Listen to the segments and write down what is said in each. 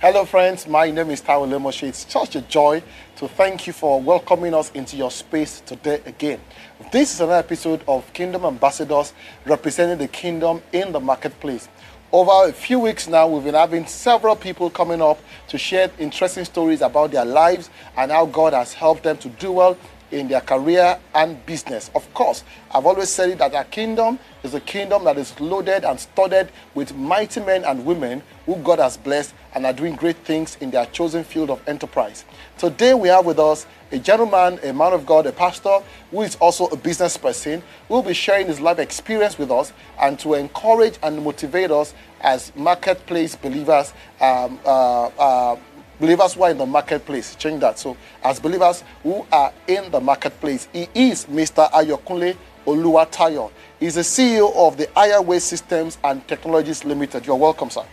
Hello friends, my name is Tayo Lemoshe. It's such a joy to thank you for welcoming us into your space today again. This is another episode of Kingdom Ambassadors representing the kingdom in the marketplace. Over a few weeks now, we've been having several people coming up to share interesting stories about their lives and how God has helped them to do well in their career and business. Of course, I've always said it that our kingdom is a kingdom that is loaded and studded with mighty men and women who God has blessed and are doing great things in their chosen field of enterprise. Today we have with us a gentleman, a man of God, a pastor, who is also a business person, who will be sharing his life experience with us and to encourage and motivate us as marketplace believers, believers who are in the marketplace. Change that. So, as believers who are in the marketplace, he is Mr. Ayokunle Oluwatayo. He's the CEO of the Airway Systems and Technologies Limited. You're welcome, sir.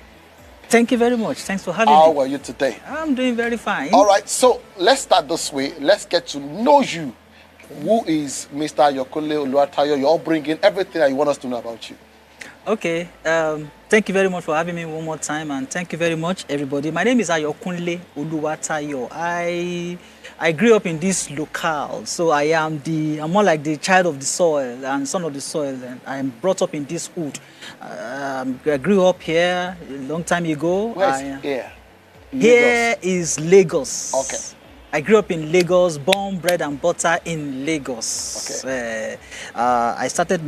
Thank you very much. Thanks for having me. How are you today? I'm doing very fine. All right, so let's start this way. Let's get to know you. Who is Mr. Ayokunle Oluwatayo? You're bringing everything that you want us to know about you. Okay. Thank you very much for having me one more time, and thank you very much, everybody. My name is Ayokunle Oluwatayo. I grew up in this locale, so I'm more like the child of the soil and son of the soil, and I'm brought up in this hood. I grew up here a long time ago. Where's here? Here is Lagos. Okay. I grew up in Lagos, born, bred, and butter in Lagos. Okay. I started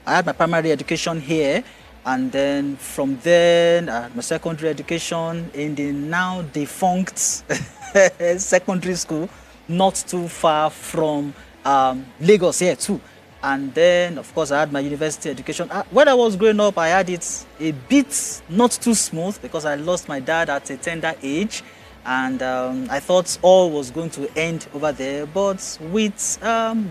I had my primary education here, and then from there, I had my secondary education in the now defunct secondary school, not too far from Lagos here too. And then, of course, I had my university education. When I was growing up, I had it a bit not too smooth because I lost my dad at a tender age. And I thought all was going to end over there. But with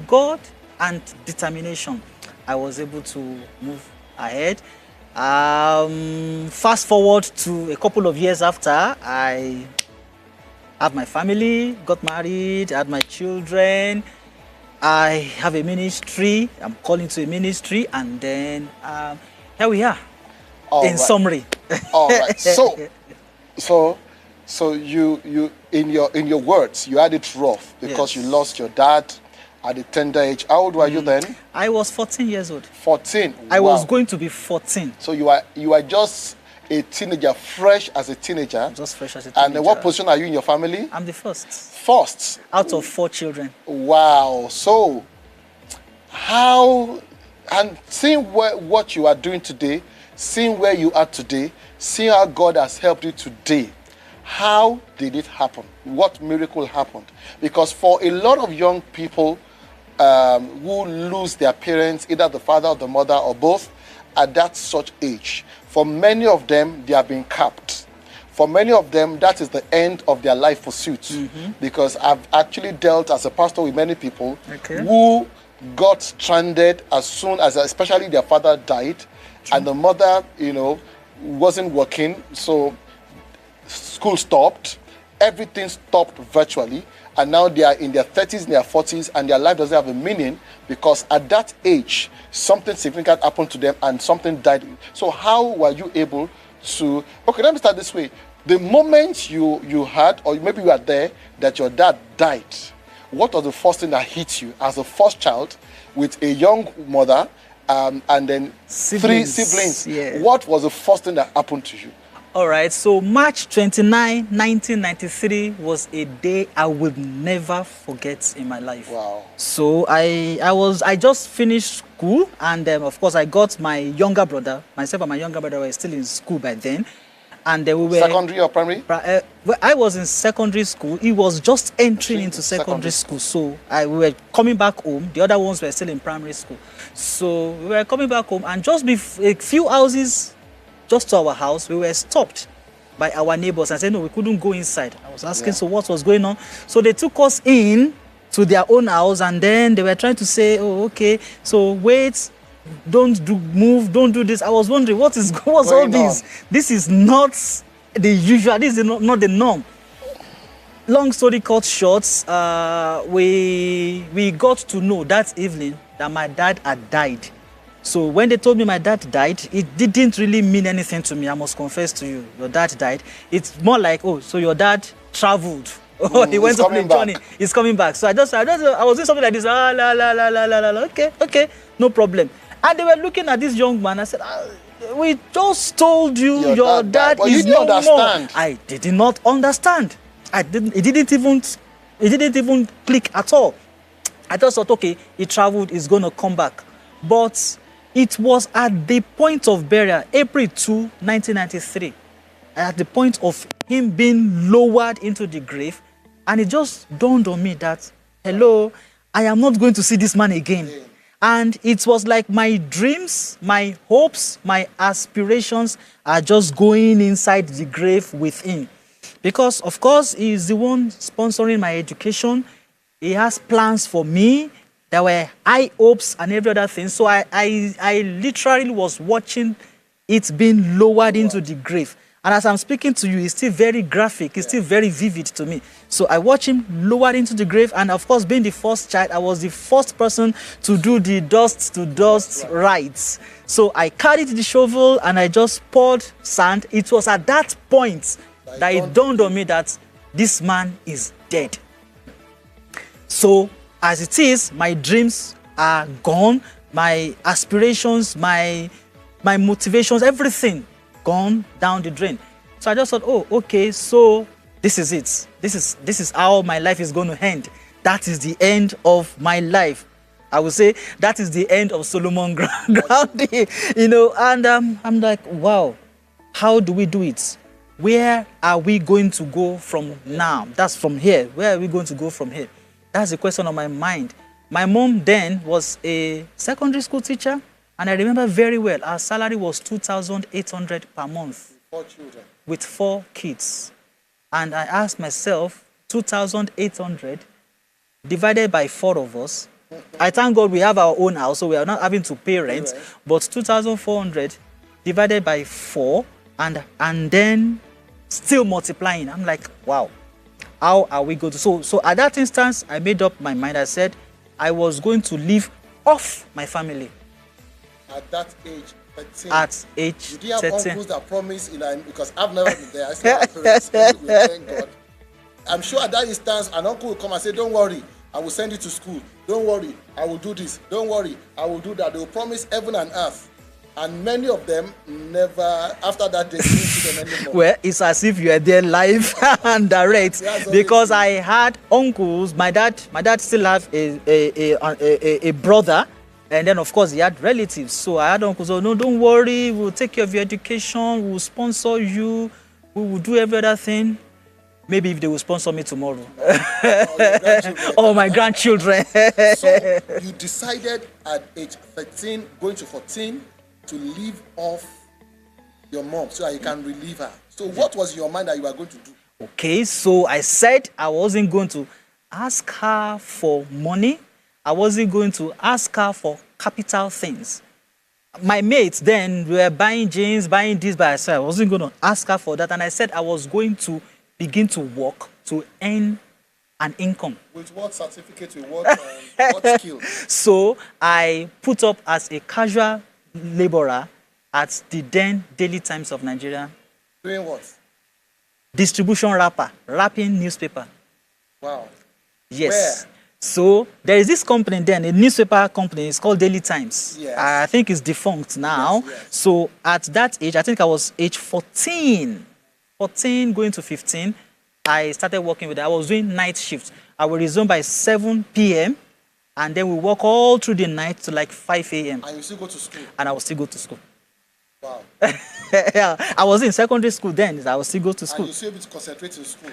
God and determination, I was able to move ahead. Fast forward to a couple of years after, I had my family, got married, had my children. I have a ministry. I'm calling to a ministry, and then here we are. Summary. All right. So you in your words, you had it rough because you lost your dad at a tender age. How old were you then? I was 14 years old. 14. I was going to be 14. So you are just a teenager, fresh as a teenager. Just fresh as a teenager. And what position are you in your family? I'm the first. First. Out of 4 children. Wow. So how, and seeing what you are doing today, seeing where you are today, seeing how God has helped you today, how did it happen? What miracle happened? Because for a lot of young people who lose their parents, either the father or the mother or both, at that such age, for many of them, they are being capped. For many of them, that is the end of their life pursuits. Because I've actually dealt as a pastor with many people who got stranded as soon as, especially their father died, and the mother, wasn't working, so school stopped, everything stopped virtually, and now they are in their 30s, in their 40s, and their life doesn't have a meaning because at that age, something significant happened to them and something died. So how were you able to, okay, let me start this way. The moment you had, or maybe you were there, that your dad died, what was the first thing that hit you as a first child with a young mother and then 3 siblings? Yeah. What was the first thing that happened to you? All right, so March 29, 1993 was a day I will never forget in my life. Wow. So I just finished school, and of course I got my younger brother. Myself and my younger brother were still in school by then. And we were... Secondary or primary? I was in secondary school. He was just entering into secondary school. So we were coming back home. The other ones were still in primary school. So we were coming back home, and just a few houses just to our house, we were stopped by our neighbors and said, no, we couldn't go inside. I was asking, so what was going on? So they took us in to their own house, and then they were trying to say, oh, okay, so wait, don't move, don't do this. I was wondering, what's all this? This is not the usual, this is not the norm. Long story cut short, we got to know that evening that my dad had died So when they told me my dad died, it didn't really mean anything to me. I must confess to you, your dad died. It's more like, oh, so your dad traveled. Oh, he went on a journey. He's coming back. So I was doing something like this. Ah, la la la la la la. Okay, no problem. And they were looking at this young man. I said, we just told you your dad is no more. I did not understand. It didn't even click at all. I just thought, okay, he traveled, he's going to come back. But it was at the point of burial, April 2, 1993, at the point of him being lowered into the grave, and it just dawned on me that, hello, I am not going to see this man again. And it was like my dreams, my hopes, my aspirations are just going inside the grave with him. Because, of course, he is the one sponsoring my education. He has plans for me. There were high hopes and every other thing. So I literally was watching it being lowered into the grave. And as I'm speaking to you, it's still very graphic. It's still very vivid to me. So I watched him lowered into the grave. And of course, being the first child, I was the first person to do the dust-to-dust rites. So I carried the shovel and I just poured sand. It was at that point that it dawned on me that this man is dead. So as it is, my dreams are gone, my aspirations, my motivations, everything gone down the drain. So I just thought, oh, okay, so this is it. This is how my life is going to end. That is the end of my life. I would say that is the end of Solomon Grounding, you know. And I'm like, wow, how do we do it? Where are we going to go from now? That's from here. Where are we going to go from here? That's the question on my mind. My mom then was a secondary school teacher, and I remember very well, our salary was 2,800 per month. 4 children. With 4 kids. And I asked myself, 2,800 divided by 4 of us. I thank God we have our own house, so we are not having to pay rent. But 2,400 divided by 4, and then still multiplying. I'm like, wow. How are we going to? So at that instance, I made up my mind. I said I was going to live off my family. At that age, 13. At age 13. Did you have uncles that promised, because I've never been there. I still have parents, thank God. I'm sure at that instance, an uncle will come and say, don't worry, I will send you to school. Don't worry, I will do this. Don't worry, I will do that. They will promise heaven and earth. And many of them never, after that, they didn't see them anymore. Well, it's as if you are there live and direct. Because I had uncles. My dad still have a brother. And then, of course, he had relatives. So I had uncles. Oh, no, don't worry. We'll take care of your education. We'll sponsor you. We will do every other thing. Maybe if they will sponsor me tomorrow. Oh, my grandchildren. So you decided at age 13, going to 14, to leave off your mom so that you can relieve her. So what was in your mind that you were going to do? Okay, so I said I wasn't going to ask her for money. I wasn't going to ask her for capital things. My mates then were buying jeans, buying this by herself. I wasn't going to ask her for that. And I said I was going to begin to work to earn an income. With what certificate, with what skill? So I put up as a casual laborer at the then Daily Times of Nigeria. Doing what? Distribution wrapper, wrapping newspaper. Wow. Yes. Where? So there is this company then, a newspaper company. It's called Daily Times. Yes. I think it's defunct now. Yes. So at that age, I think I was age 14 going to 15, I started working with it. I was doing night shifts. I will resume by 7 p.m. and then we work all through the night to like 5 a.m. And you still go to school? And I will still go to school. Wow. Yeah, I was in secondary school then. I will still go to school. And you still able to concentrate in school?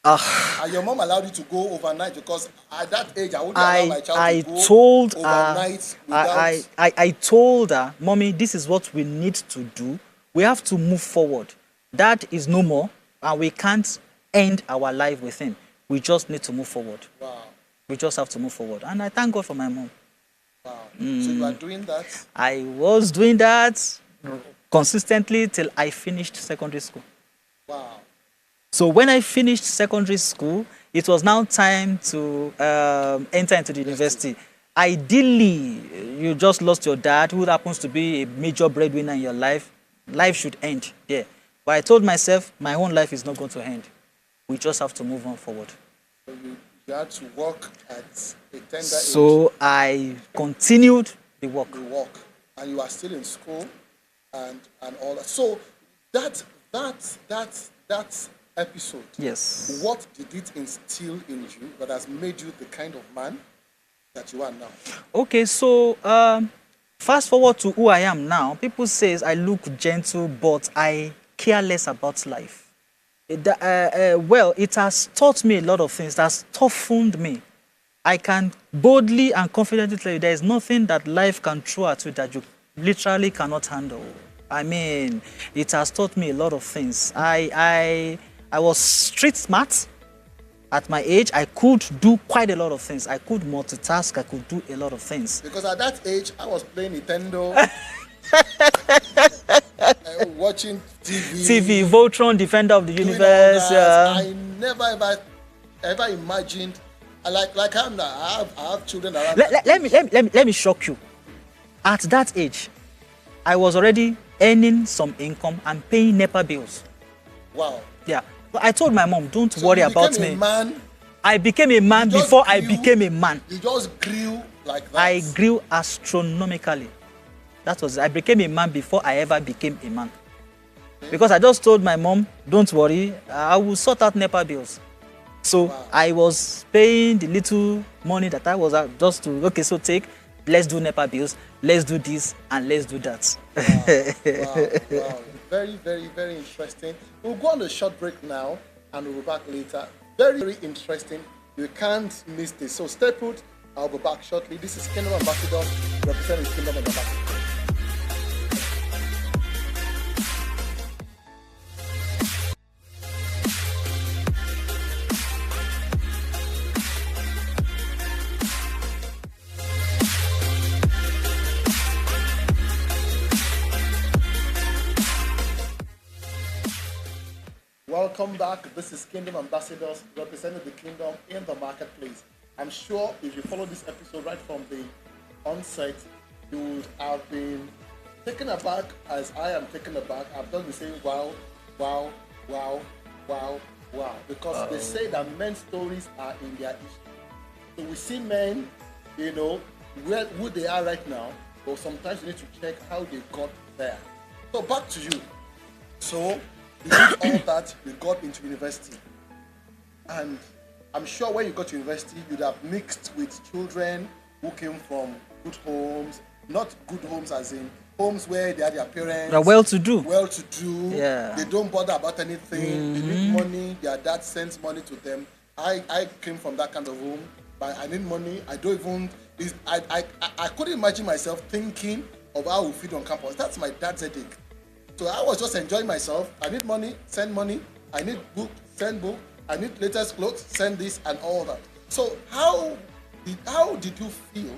And your mom allowed you to go overnight, because at that age I wouldn't allow my child to go overnight without... I told her, Mommy, this is what we need to do. We have to move forward. Dad is no more, and we can't end our life with him. We just need to move forward. Wow. We just have to move forward. And I thank God for my mom. Wow. So you are doing that? I was doing that consistently till I finished secondary school. Wow. So when I finished secondary school, it was now time to enter into the university. ideally, you just lost your dad, who happens to be a major breadwinner in your life. Life should end there. But I told myself, my own life is not going to end. We just have to move on forward. So you had to work at a tender age. So I continued the work. You work, and you are still in school, and all that. So that episode. Yes. What did it instill in you that has made you the kind of man that you are now? Okay, so fast forward to who I am now. People says I look gentle, but I care less about life. Well, it has taught me a lot of things. It has toughened me. I can boldly and confidently tell you there is nothing that life can throw at you that you literally cannot handle. I mean, it has taught me a lot of things. I was street smart. At my age, I could do quite a lot of things. I could multitask. I could do a lot of things. Because at that age, I was playing Nintendo, watching TV. Voltron, Defender of the Universe. I never ever imagined. Like I'm now. I have children around. Let me shock you. At that age, I was already earning some income and paying NEPA bills. Wow. Yeah. But I told my mom, don't worry about me. Man, I became a man before I became a man. You just grew like that. I grew astronomically. That was, I became a man before I ever became a man. Because I just told my mom, don't worry, I will sort out NEPA bills. So I was paying the little money that I was just to, okay, so let's do NEPA bills, let's do this, and let's do that. Wow. Very, very, very interesting. We'll go on a short break now, and we'll be back later. Very, very interesting. You can't miss this. So stay put. I'll be back shortly. This is Kingdom Ambassador, representing Kingdom Ambassador. Welcome back. This is Kingdom Ambassadors, representing the kingdom in the marketplace. I'm sure if you follow this episode right from the onset, you would have been taken aback as I am taken aback. I've just been saying wow, wow, wow, wow, wow. Because they say that men's stories are in their history. So we see men, who they are right now, but sometimes you need to check how they got there. So back to you. So you did all that, you got into university. And I'm sure when you got to university, you'd have mixed with children who came from good homes, not good homes as in homes where they had their parents. They're well-to-do. Well-to-do. Yeah. They don't bother about anything. They need money. Their dad sends money to them. I came from that kind of home, but I need money. I don't even. I couldn't imagine myself thinking of how we feed on campus. That's my dad's headache. So I was just enjoying myself. I need money, send money. I need book, send book. I need latest clothes, send this and all that. So how did you feel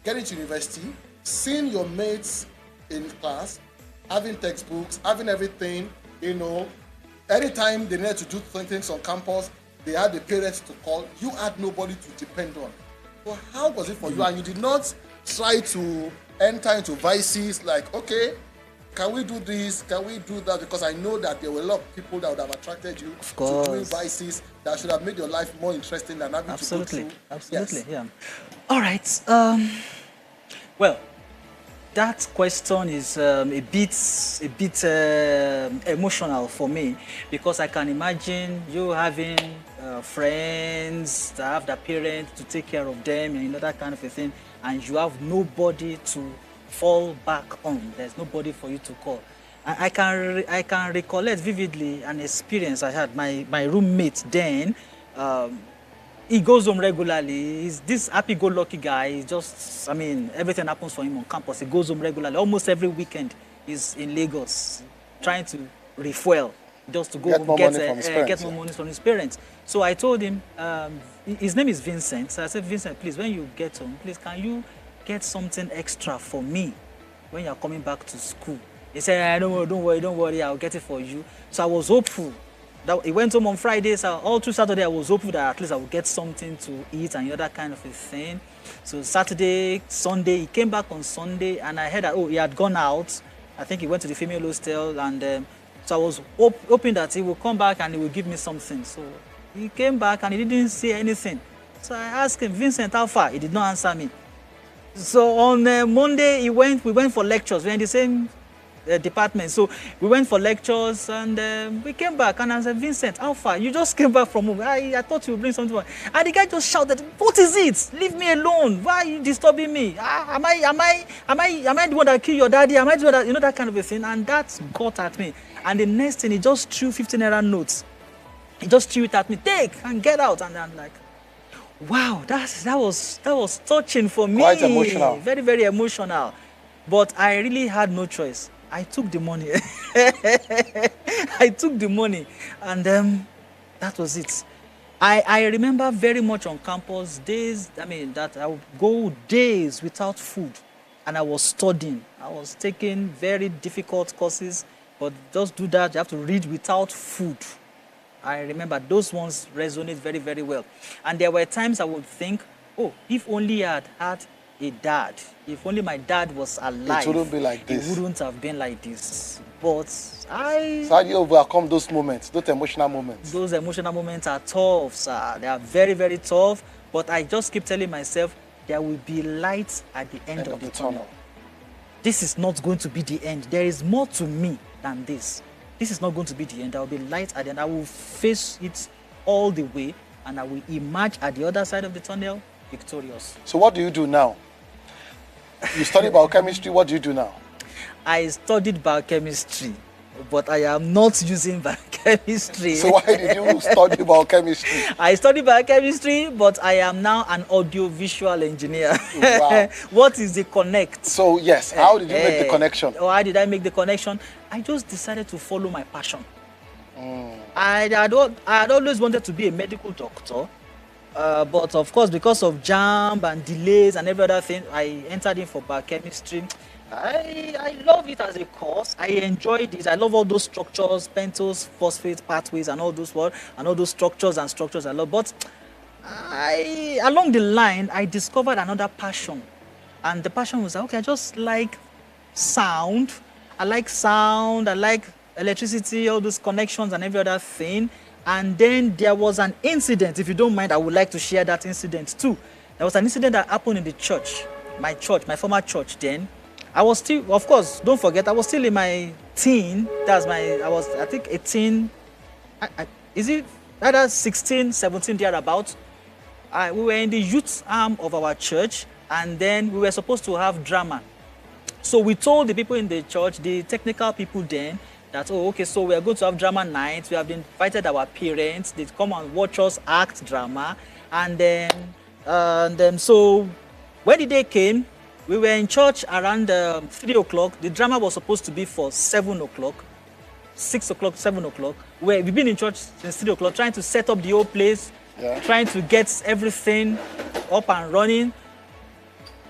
getting to university, seeing your mates in class, having textbooks, having everything, anytime they needed to do things on campus, they had the parents to call. You had nobody to depend on. So how was it for you? And you did not try to enter into vices like, okay, can we do this? Can we do that? Because I know that there were a lot of people that would have attracted you to doing vices that should have made your life more interesting than having to go through. Absolutely, yeah. All right. Well, that question is a bit emotional for me, because I can imagine you having friends that have their parents to take care of them and that kind of a thing, and you have nobody to fall back on. There's nobody for you to call. I can recollect vividly an experience I had. My roommate then, he goes home regularly. He's this happy-go-lucky guy. He's just, everything happens for him on campus. He goes home regularly. Almost every weekend, he's in Lagos trying to refuel, just to go get more money from his parents. So I told him, his name is Vincent. So I said, Vincent, please, when you get home, please, can you get something extra for me when you're coming back to school? He said, don't worry, I'll get it for you. So I was hopeful he went home on Friday, so all through Saturday I was hopeful that at least I would get something to eat and other kind of a thing. So Saturday, Sunday, he came back on Sunday, and I heard that, he had gone out. I think he went to the female hostel, and so I was hoping that he would come back and he would give me something. So he came back and he didn't say anything. So I asked him, Vincent, how far? He did not answer me. So on Monday, we went for lectures. We're in the same department. So we went for lectures, and we came back, and I said, Vincent, how far? You just came back from home. I thought you would bring something. And the guy just shouted, what is it? Leave me alone. Why are you disturbing me? Am I the one that killed your daddy? Am I the one that, that kind of a thing? And that got at me. And the next thing, he just threw 15 naira notes. He just threw it at me. Take and get out. And I'm like, wow, that was touching for me. Quite emotional. Very, very emotional. But I really had no choice. I took the money. I took the money, and that was it. I remember very much on campus days. That I would go days without food, and I was studying. I was taking very difficult courses, but just do that. You have to read without food. I remember those ones resonate very, very well. And there were times I would think, if only I had a dad. If only my dad was alive, it wouldn't be like this. It wouldn't have been like this. But So how do you overcome those moments, those emotional moments? Those emotional moments are tough, sir. They are very, very tough. But I just keep telling myself, there will be light at the end of the tunnel. This is not going to be the end. There is more to me than this. This is not going to be the end. There will be light at the end. I will face it all the way, and I will emerge at the other side of the tunnel victorious. So what do you do now? You study biochemistry. What do you do now? I studied biochemistry, but I am not using biochemistry. So why did you study biochemistry? I studied biochemistry, but I am now an audiovisual engineer. Wow. What is the connect? So yes, how did you make the connection? How did I make the connection? I just decided to follow my passion. I had always wanted to be a medical doctor. But of course, because of jam and delays and every other thing, I entered in for biochemistry. I love it as a course. I enjoyed it. I love all those structures, pentose, phosphate pathways, and all those structures I love. But along the line, I discovered another passion, and the passion was okay. I just like sound. I like electricity, all those connections and every other thing. And then there was an incident. If you don't mind, I would like to share that incident too. There was an incident that happened in the church, my former church then. I was still, of course, don't forget, I was still in my teen. I was, I think, 18. Is it either 16, 17, thereabouts? We were in the youth arm of our church, and then we were supposed to have drama. So we told the people in the church, the technical people then, that, so we are going to have drama night. We have invited our parents. They come and watch us act drama. And then, so when the day came, we were in church around 3 o'clock. The drama was supposed to be for 7 o'clock, 6 o'clock, 7 o'clock. We've been in church since 3 o'clock, trying to set up the whole place, trying to get everything up and running.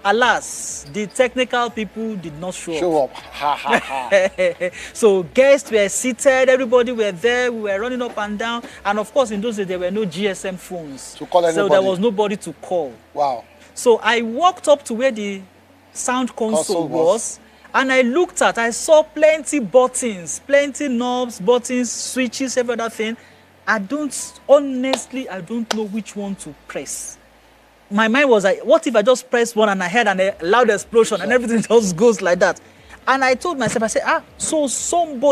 Alas, the technical people did not show up. Ha, ha, ha. So guests were seated, everybody were there, we were running up and down. And of course, in those days, there were no GSM phones. To call anybody. So there was nobody to call. Wow. So I walked up to where the sound console was, and I saw plenty buttons, plenty knobs, buttons, switches, every other thing. I don't know which one to press. My mind was like, what if I just press one and I heard a loud explosion and everything just goes like that? And I told myself, I said, so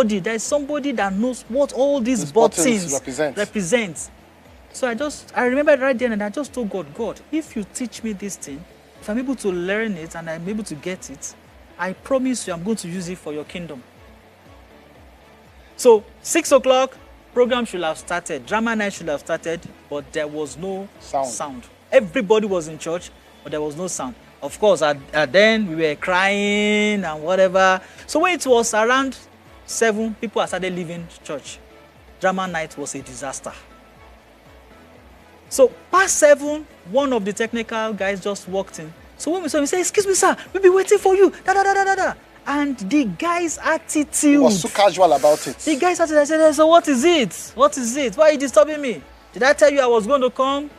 there's somebody that knows what all these buttons represent. So I remember right then, and I just told God, if you teach me this thing, if I'm able to learn it and I'm able to get it, I promise you I'm going to use it for your kingdom. So 6 o'clock, program should have started, drama night should have started, but there was no sound. Everybody was in church, but there was no sound. Of course, then we were crying and whatever. So when it was around 7, people had started leaving church. Drama night was a disaster. So past 7, one of the technical guys just walked in. So when we saw him, he said, excuse me, sir, we'll be waiting for you. And the guy's He attitude. was so casual about it. The guy's attitude, I said, so what is it? What is it? Why are you disturbing me? Did I tell you I was going to come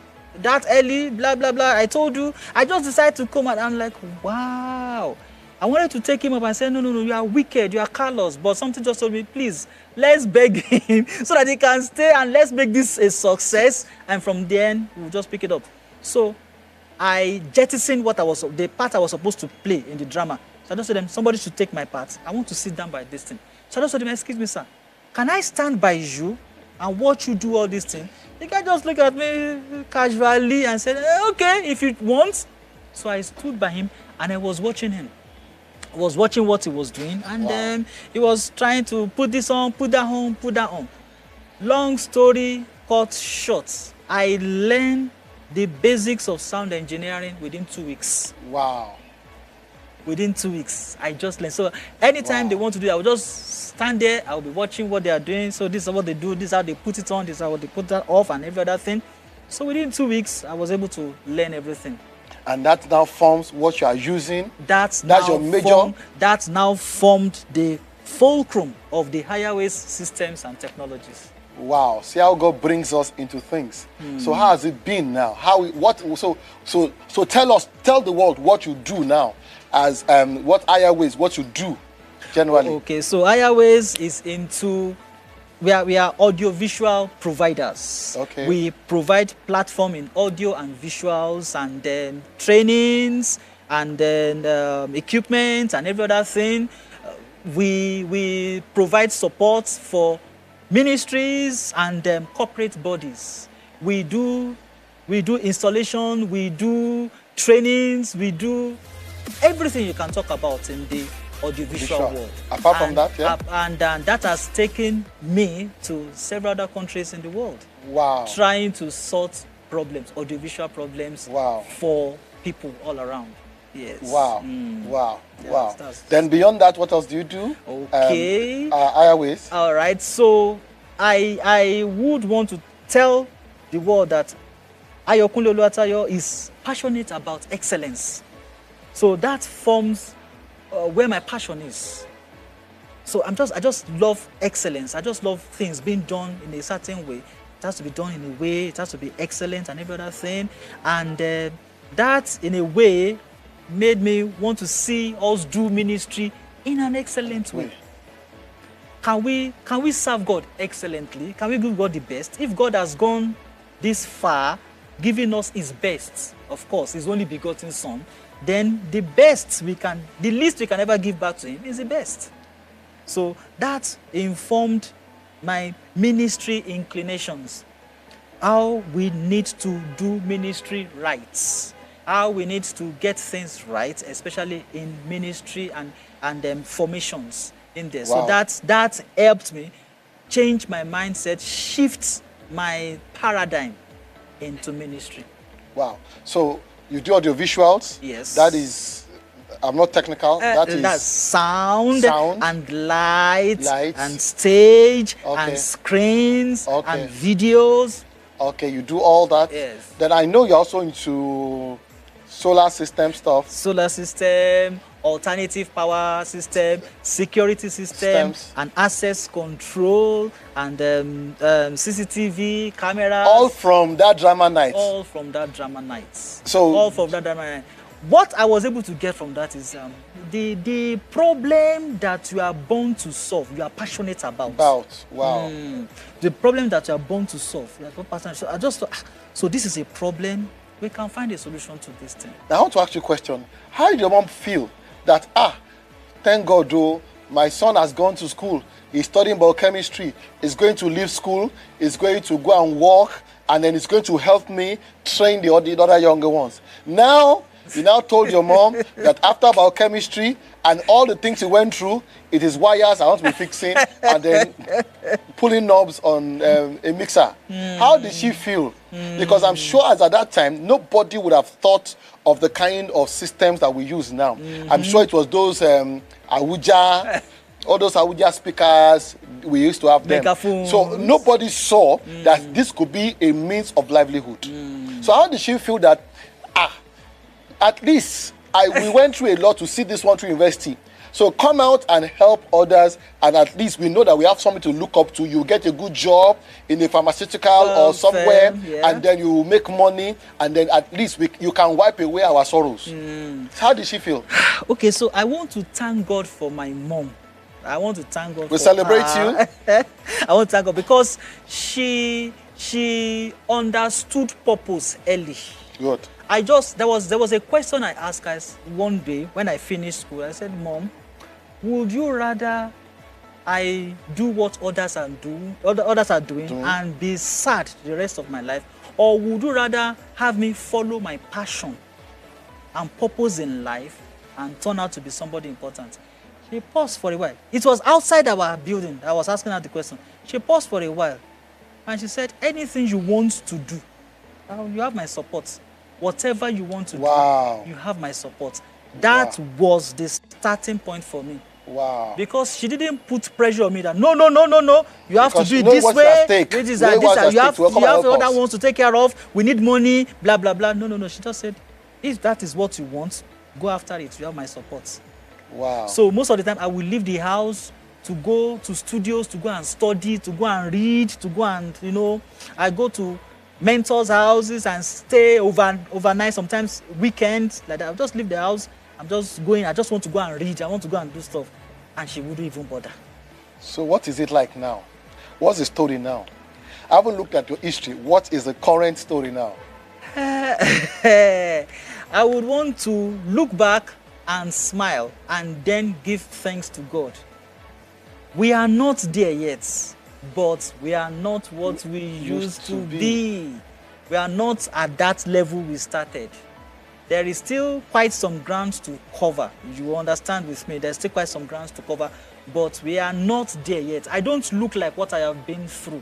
that early? Blah, blah, blah. I told you. I just decided to come, and I'm like, wow. I wanted to take him up and say, no, you are wicked, you are callous. But something just told me, please, let's beg him so that he can stay, and let's make this a success. And from then, we'll just pick it up. So I jettisoned the part I was supposed to play in the drama. So I just told them, somebody should take my part. I want to sit down by this thing. So I just told them, excuse me, sir, can I stand by you and watch you do all these things? The guy just looked at me casually and said, okay, if you want. So I stood by him and I was watching him. I was watching what he was doing, and then he was trying to put this on, put that on, put that on. Long story cut short, I learned the basics of sound engineering within 2 weeks. Wow. Within 2 weeks, I just learned. So anytime they want to do it, I will just stand there, I will be watching what they are doing. So this is what they do, this is how they put it on, this is how they put that off, and every other thing. So within 2 weeks, I was able to learn everything. And that now forms what you are using. That's your major. That's now formed the fulcrum of the higher ways systems and technologies. Wow. See how God brings us into things. So how has it been now? So tell the world what you do now, as what higher ways, what you do generally. Okay, so higher ways is into we are audiovisual providers. Okay. We provide platform in audio and visuals, and then trainings, and then equipment and every other thing. We provide support for ministries and corporate bodies. We do installation, we do trainings, we do everything you can talk about in the audiovisual world. Apart from that, yeah. And that has taken me to several other countries in the world. Wow. Trying to sort problems, audiovisual problems, for people all around. Yes. Wow. Wow. Yes, Wow. that's- Then beyond that, what else do you do? Okay. Higher ways. All right. So I would want to tell the world that Ayokunle Oluwatayo is passionate about excellence. So that forms where my passion is. So I just love excellence. I just love things being done in a certain way. It has to be done in a way. It has to be excellent and every other thing. And that, in a way, made me want to see us do ministry in an excellent way. Can we serve God excellently? Can we give God the best? If God has gone this far, giving us His best, of course, His only begotten Son, then the least we can ever give back to Him is the best. So that informed my ministry inclinations. How we need to do ministry right. How we need to get things right, especially in ministry and formations in there. Wow. So that helped me change my mindset, shift my paradigm into ministry. Wow. So you do audio visuals. Yes. That is, I'm not technical. That's sound and lights Lights. and stage Okay. and screens Okay. and videos. Okay, you do all that. Yes. Then I know you're also into solar system stuff. Solar system, alternative power system, security system, Systems. and access control, and CCTV cameras. All from that drama night. All from that drama night. So- all from that drama night. What I was able to get from that is the problem that you are born to solve, you are passionate about. Wow. The problem that you are born to solve, you are not passionate. So I just thought, so this is a problem. We can find a solution to this thing. Now I want to ask you a question. How did your mom feel that, thank God, though, my son has gone to school, he's studying biochemistry, he's going to leave school, he's going to go and work, and then he's going to help me train the other younger ones. Now, you now told your mom that after biochemistry and all the things he went through, it is wires I want to be fixing and then pulling knobs on a mixer. How did she feel? Because I'm sure as at that time, nobody would have thought of the kind of systems that we use now. I'm sure it was those Awuja, all those Awuja speakers, we used to have them. Megaphones. So nobody saw that this could be a means of livelihood. So how did she feel that, at least we went through a lot to see this one through university. So come out and help others, and at least we know that we have something to look up to. You get a good job in a pharmaceutical or somewhere, yeah. and then you make money, and then at least you can wipe away our sorrows. How did she feel? Okay, so I want to thank God for my mom. I want to thank God. We celebrate you. I want to thank God because she understood purpose early. Good. There was a question I asked her one day when I finished school. I said, Mom, would you rather I do what others are doing and be sad the rest of my life, or would you rather have me follow my passion and purpose in life and turn out to be somebody important? She paused for a while. It was outside our building. I was asking her the question. She paused for a while and she said, anything you want to do, you have my support. Whatever you want to do, you have my support. That was the starting point for me. Wow. Because she didn't put pressure on me that no, you have because to do it this way. You have other ones to take care of. We need money, blah, blah, blah. No. She just said, if that is what you want, go after it. You have my support. Wow. So most of the time I will leave the house to go to studios, to go and study, to go and read, to go and, I go to mentors' houses and stay overnight, sometimes weekends. Like that. I'll just leave the house. I'm just going. I just want to go and read. I want to go and do stuff. And she wouldn't even bother. So what is it like now? What's the story now? I haven't looked at your history. What is the current story now? I would want to look back and smile and then give thanks to God. We are not there yet, but we are not what we used to be. We are not at that level we started. There is still quite some ground to cover. You understand with me? There's still quite some ground to cover, but we are not there yet. I don't look like what I have been through.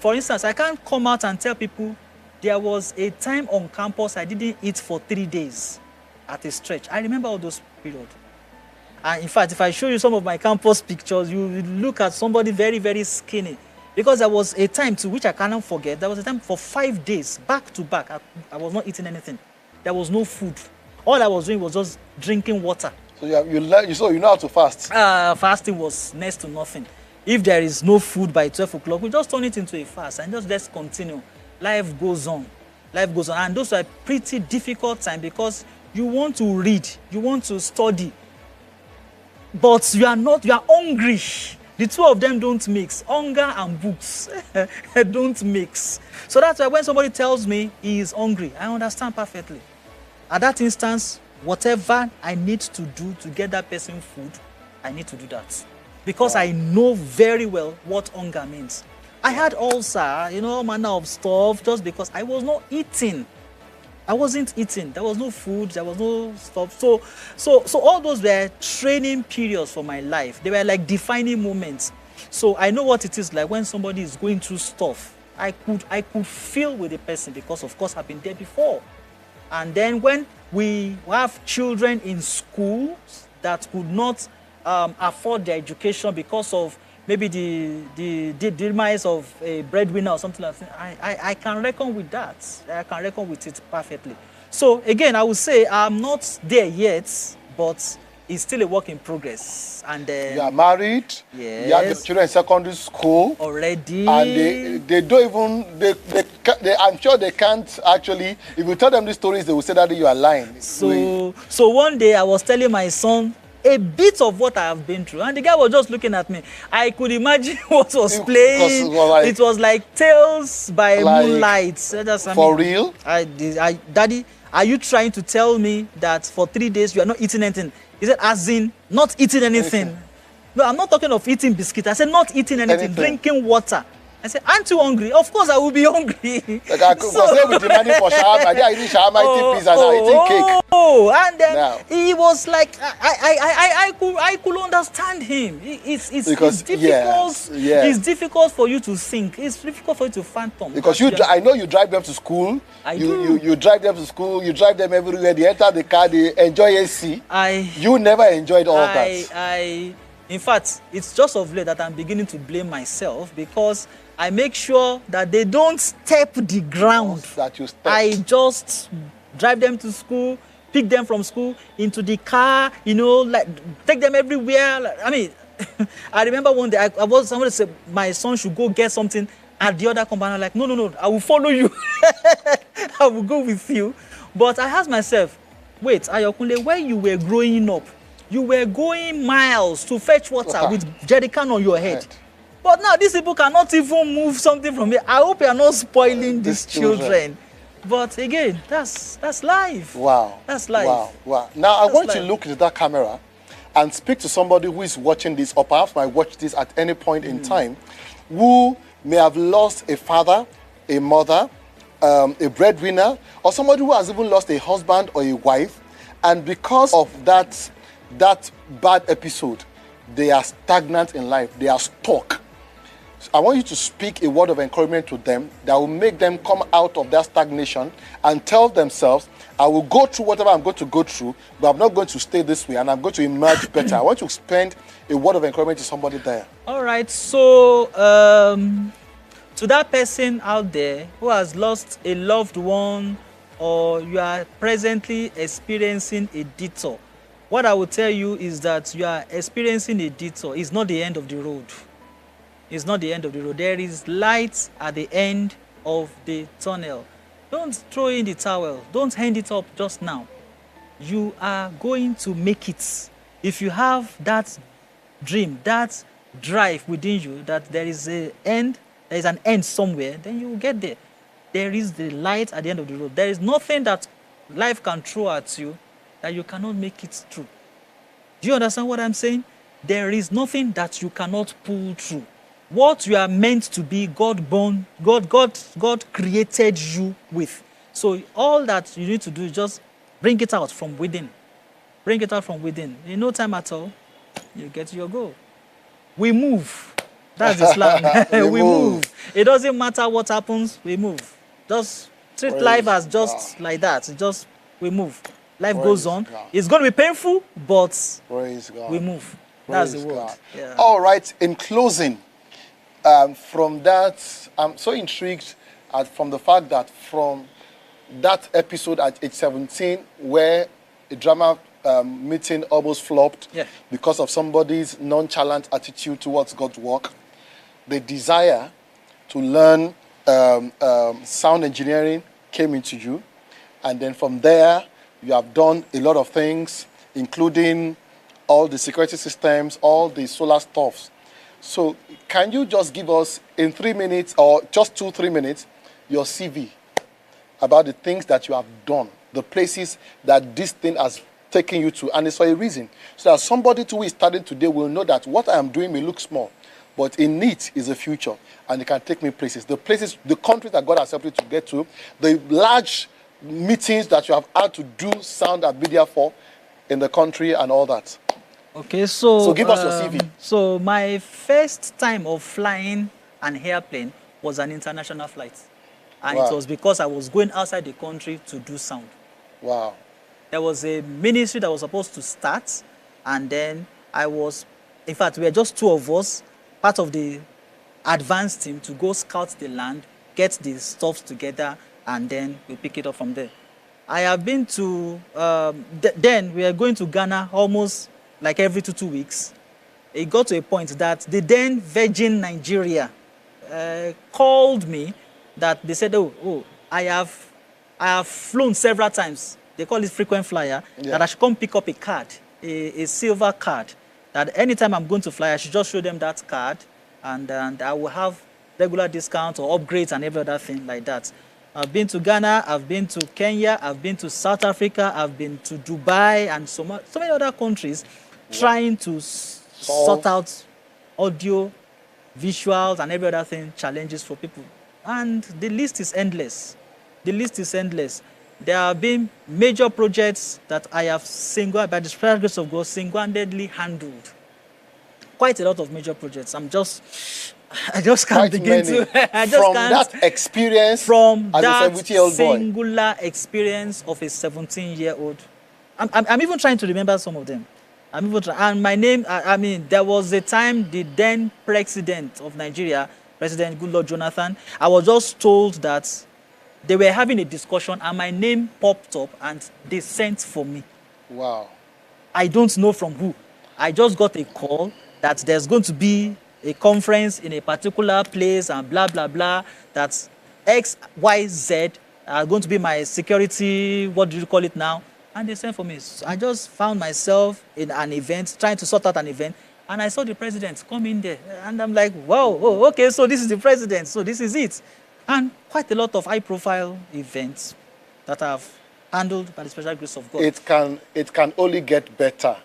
For instance, I can't come out and tell people there was a time on campus I didn't eat for 3 days at a stretch. I remember all those periods. And in fact, if I show you some of my campus pictures, you will look at somebody very, very skinny. Because there was a time to which I cannot forget. There was a time for 5 days, back to back, I was not eating anything. There was no food. All I was doing was just drinking water. So you know how to fast? Fasting was next to nothing. If there is no food by 12 o'clock, we just turn it into a fast and just let's continue. Life goes on. Life goes on. And those are pretty difficult times because you want to read, you want to study, but you are hungry. The two of them don't mix. Hunger and books don't mix. So that's why when somebody tells me he is hungry, I understand perfectly. At that instance, whatever I need to do to get that person food, I need to do that. Because I know very well what hunger means. I had ulcer, all manner of stuff, just because I was not eating. I wasn't eating. There was no food. There was no stuff. So all those were training periods for my life. They were like defining moments. So I know what it is like when somebody is going through stuff. I could feel with the person because, of course, I've been there before. And then when we have children in schools that could not afford their education because of maybe the demise of a breadwinner or something like that, I can reckon with that. I can reckon with it perfectly. So again, I would say I'm not there yet, but it's still a work in progress. And you are married. Yes. You have the children in secondary school already. And they don't even I'm sure they can't actually. If you tell them these stories, they will say that you are lying. So one day I was telling my son a bit of what I have been through, and the guy was just looking at me. I could imagine what was playing. It was like Tales by Moonlight. For real? Daddy, are you trying to tell me that for 3 days you are not eating anything? He said, as in, not eating anything. No, I'm not talking of eating biscuit. I said, not eating anything. Drinking water. I said, aren't you hungry? Of course I will be hungry. Like I could say with the money for shawarma. They are eating shawarma, eating pizza, now eating cake. And then he was like, I could understand him. It's difficult. Yes. It's difficult for you to think. It's difficult for you to fathom. Because I know you drive them to school. You drive them to school. You drive them everywhere. They enter the car. They enjoy AC. You never enjoyed all that. In fact, it's just of late that I'm beginning to blame myself because I make sure that they don't step the ground. That you step. I just drive them to school, pick them from school into the car, you know, like take them everywhere. Like, I mean, I remember one day somebody said my son should go get something at the other company. I'm like, no, I will follow you. I will go with you. But I asked myself, wait, Ayokunle, when you were growing up, you were going miles to fetch water with jerrycan on your head. But now these people cannot even move something from here. I hope you are not spoiling these children. But again, that's life. Wow. That's life. Wow. Now I want you to look into that camera and speak to somebody who is watching this, or perhaps might watch this at any point in time, who may have lost a father, a mother, a breadwinner, or somebody who has even lost a husband or a wife, and because of that bad episode, they are stagnant in life. They are stuck. So I want you to speak a word of encouragement to them that will make them come out of that stagnation and tell themselves, I will go through whatever I'm going to go through, but I'm not going to stay this way, and I'm going to emerge better. I want you to spend a word of encouragement to somebody there. All right. So to that person out there who has lost a loved one, or you are presently experiencing a detour, what I will tell you is that you are experiencing a detour. It's not the end of the road. It's not the end of the road. There is light at the end of the tunnel. Don't throw in the towel. Don't hand it up just now. You are going to make it. If you have that dream, that drive within you, that there is an end somewhere, then you will get there. There is the light at the end of the road. There is nothing that life can throw at you that you cannot make it through. Do you understand what I'm saying? There is nothing that you cannot pull through. What you are meant to be, God created you with. So all that you need to do is just bring it out from within. Bring it out from within. In no time at all, you get to your goal. We move. That's the slang. we move. It doesn't matter what happens, we move. Just treat life as just like that. We move. Life goes on. God. It's going to be painful, but we move. That's the word. Yeah. All right, in closing, from that, I'm so intrigued from the fact that from that episode at age 17 where a drama meeting almost flopped because of somebody's nonchalant attitude towards God's work, the desire to learn sound engineering came into you. And then from there, you have done a lot of things, including all the security systems, all the solar stuffs. So can you just give us in 3 minutes or just 2-3 minutes your CV about the things that you have done, the places that this thing has taken you to, and it's for a reason. So that somebody who is starting today will know that what I am doing may look small, but in it is a future, and it can take me places. The countries that God has helped you to get to, the large meetings that you have had to do sound and media for in the country and all that. Okay, so give us your CV. So my first time of flying an airplane was an international flight. And it was because I was going outside the country to do sound. Wow. There was a ministry that was supposed to start, and then in fact, we were just 2 of us, part of the advanced team to go scout the land, get the stuff together, and then we pick it up from there. I have been to, then we are going to Ghana almost like every 2 weeks. It got to a point that the then Virgin Nigeria called me, that they said, I have flown several times. They call it frequent flyer, that I should come pick up a card, a silver card, that anytime I'm going to fly, I should just show them that card, and I will have regular discounts or upgrades and every other thing like that. I've been to Ghana, I've been to Kenya, I've been to South Africa, I've been to Dubai and so many other countries trying to sort out audio, visuals and every other thing, challenges for people. And the list is endless. The list is endless. There have been major projects that I have by the special grace of God, single-handedly handled. Quite a lot of major projects. I just can't begin to. That experience from as that a 17-year-old boy. Singular experience of a 17-year-old. I'm even trying to remember some of them. And my name, there was a time the then president of Nigeria, President Goodluck Jonathan, I was just told that they were having a discussion and my name popped up and they sent for me. Wow. I don't know from who. I just got a call that there's going to be a conference in a particular place and blah, blah, blah, that X, Y, Z are going to be my security, what do you call it now? And they sent for me. So I just found myself in an event, trying to sort out an event, and I saw the president come in there. And I'm like, wow, oh, okay, so this is the president, so this is it. And quite a lot of high-profile events that I've handled by the special grace of God. It can only get better.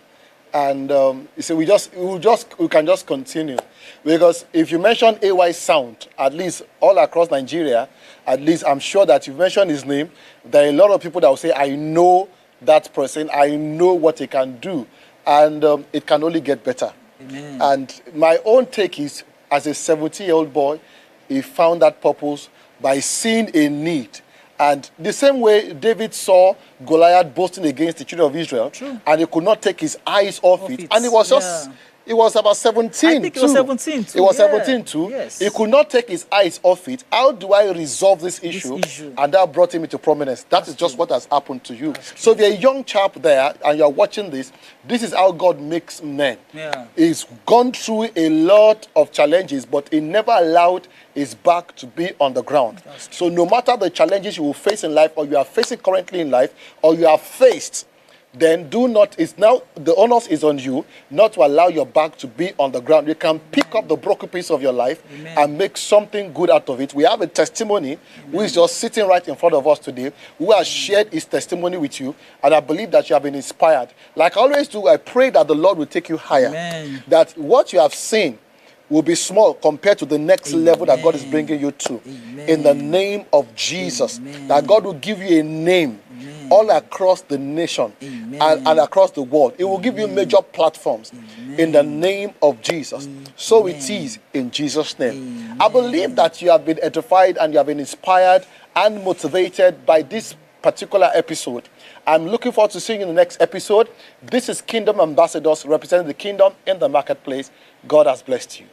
And you see, we can just continue, because if you mention AY Sound, at least all across Nigeria, at least I'm sure that you've mentioned his name, there are a lot of people that will say, I know that person, I know what he can do, and it can only get better. Amen. And my own take is, as a 17-year-old boy, he found that purpose by seeing a need. And the same way David saw Goliath boasting against the children of Israel, True. and he could not take his eyes off it. And it was just, it was about 17 I think too. it was 17 too. It was Yeah. 17 too. Yes. He could not take his eyes off it. How do I resolve this issue? And that brought him into prominence. That is just what has happened to you. So if you're a young chap there and you're watching this, this is how God makes men. Yeah. He's gone through a lot of challenges, but he never allowed his back to be on the ground. So no matter the challenges you will face in life, or you are facing currently in life, or you are faced, then do not, it's now, the onus is on you not to allow your back to be on the ground. You can pick up the broken piece of your life and make something good out of it. We have a testimony who is just sitting right in front of us today, who has shared his testimony with you, and I believe that you have been inspired. Like I always do, I pray that the Lord will take you higher. Amen. That what you have seen will be small compared to the next level that God is bringing you to. Amen. In the name of Jesus. Amen. That God will give you a name all across the nation and across the world. It will give you major platforms in the name of Jesus. So it is in Jesus' name. I believe that you have been edified and you have been inspired and motivated by this particular episode. I'm looking forward to seeing you in the next episode. This is Kingdom Ambassadors representing the kingdom in the marketplace. God has blessed you.